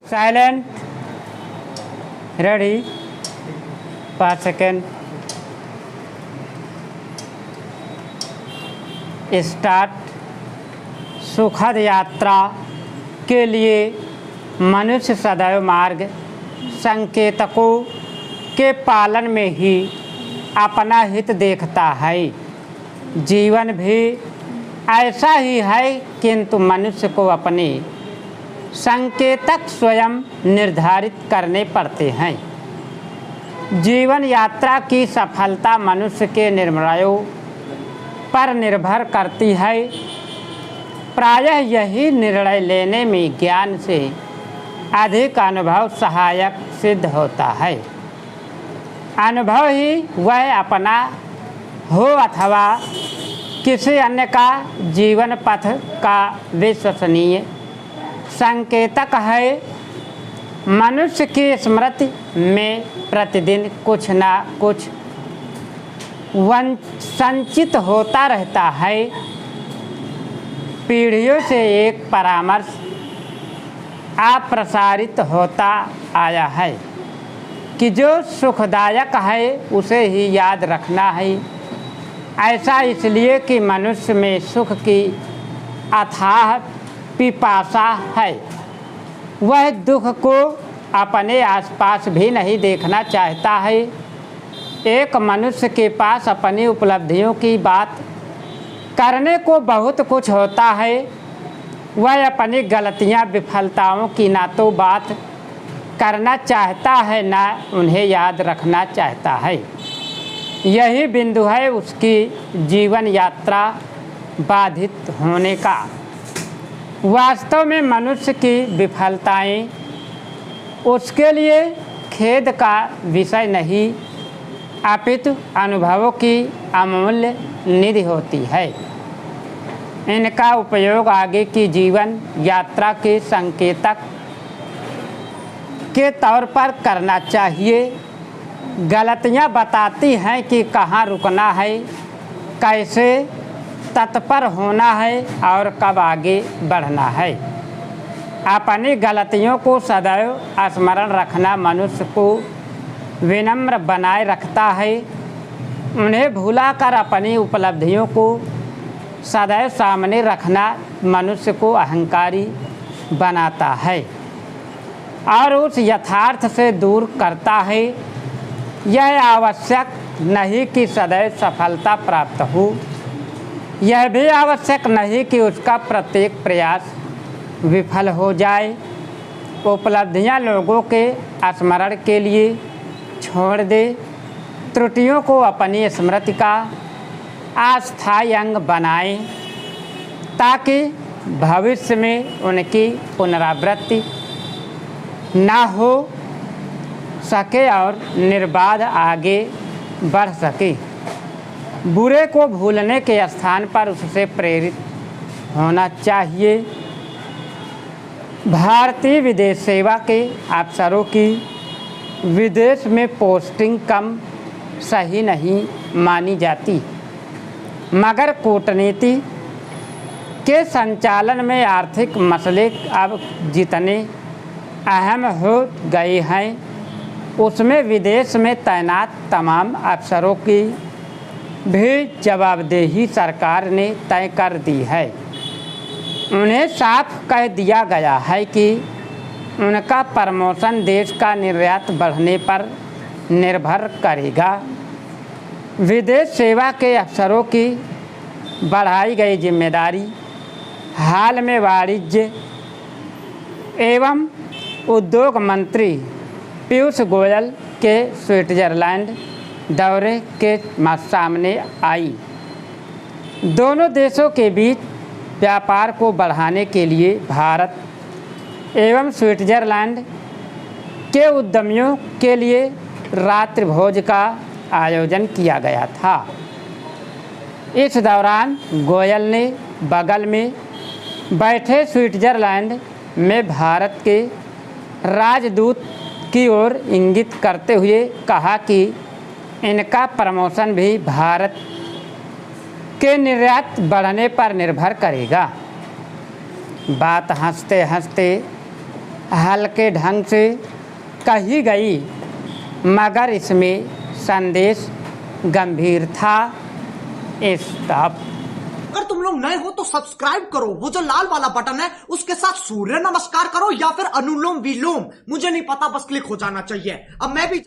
Silent ready 5 second start. सुखद यात्रा के लिए मनुष्य सदैव मार्ग संकेतकों के पालन में ही अपना हित देखता है। जीवन भी ऐसा ही है, किंतु मनुष्य को अपने संकेतक स्वयं निर्धारित करने पड़ते हैं। जीवन यात्रा की सफलता मनुष्य के निर्णयों पर निर्भर करती है। प्रायः यही निर्णय लेने में ज्ञान से अधिक अनुभव सहायक सिद्ध होता है। अनुभव ही वह अपना हो अथवा किसी अन्य का जीवन पथ का विश्वसनीय संकेतक है। मनुष्य की स्मृति में प्रतिदिन कुछ न कुछ संचित होता रहता है। पीढ़ियों से एक परामर्श अप्रसारित होता आया है कि जो सुखदायक है उसे ही याद रखना है। ऐसा इसलिए कि मनुष्य में सुख की अथाह पिपासा है। वह दुख को अपने आसपास भी नहीं देखना चाहता है। एक मनुष्य के पास अपनी उपलब्धियों की बात करने को बहुत कुछ होता है। वह अपनी गलतियां विफलताओं की ना तो बात करना चाहता है ना उन्हें याद रखना चाहता है। यही बिंदु है उसकी जीवन यात्रा बाधित होने का। वास्तव में मनुष्य की विफलताएं उसके लिए खेद का विषय नहीं, अपितु अनुभवों की अमूल्य निधि होती है। इनका उपयोग आगे की जीवन यात्रा के संकेतक के तौर पर करना चाहिए। गलतियां बताती हैं कि कहाँ रुकना है, कैसे तत्पर होना है और कब आगे बढ़ना है। अपनी गलतियों को सदैव स्मरण रखना मनुष्य को विनम्र बनाए रखता है। उन्हें भुलाकर अपनी उपलब्धियों को सदैव सामने रखना मनुष्य को अहंकारी बनाता है और उस यथार्थ से दूर करता है। यह आवश्यक नहीं कि सदैव सफलता प्राप्त हो, यह भी आवश्यक नहीं कि उसका प्रत्येक प्रयास विफल हो जाए। उपलब्धियां लोगों के स्मरण के लिए छोड़ दे। त्रुटियों को अपनी स्मृति का अस्थायी अंग बनाएं ताकि भविष्य में उनकी पुनरावृत्ति ना हो सके और निर्बाध आगे बढ़ सके। बुरे को भूलने के स्थान पर उससे प्रेरित होना चाहिए। भारतीय विदेश सेवा के अफसरों की विदेश में पोस्टिंग कम सही नहीं मानी जाती, मगर कूटनीति के संचालन में आर्थिक मसले अब जितने अहम हो गए हैं उसमें विदेश में तैनात तमाम अफसरों की भी जवाबदेही सरकार ने तय कर दी है। उन्हें साफ कह दिया गया है कि उनका प्रमोशन देश का निर्यात बढ़ने पर निर्भर करेगा। विदेश सेवा के अफसरों की बढ़ाई गई जिम्मेदारी हाल में वाणिज्य एवं उद्योग मंत्री पीयूष गोयल के स्विट्जरलैंड दौरे के सामने आई। दोनों देशों के बीच व्यापार को बढ़ाने के लिए भारत एवं स्विट्जरलैंड के उद्यमियों के लिए रात्रि भोज का आयोजन किया गया था। इस दौरान गोयल ने बगल में बैठे स्विट्जरलैंड में भारत के राजदूत की ओर इंगित करते हुए कहा कि इनका प्रमोशन भी भारत के निर्यात बढ़ने पर निर्भर करेगा। बात हंसते हंसते हल्के ढंग से कही गई, मगर इसमें संदेश गंभीर था। स्टॉप। अगर तुम लोग नए हो तो सब्सक्राइब करो, वो जो लाल वाला बटन है उसके साथ सूर्य नमस्कार करो या फिर अनुलोम विलोम, मुझे नहीं पता, बस क्लिक हो जाना चाहिए। अब मैं भी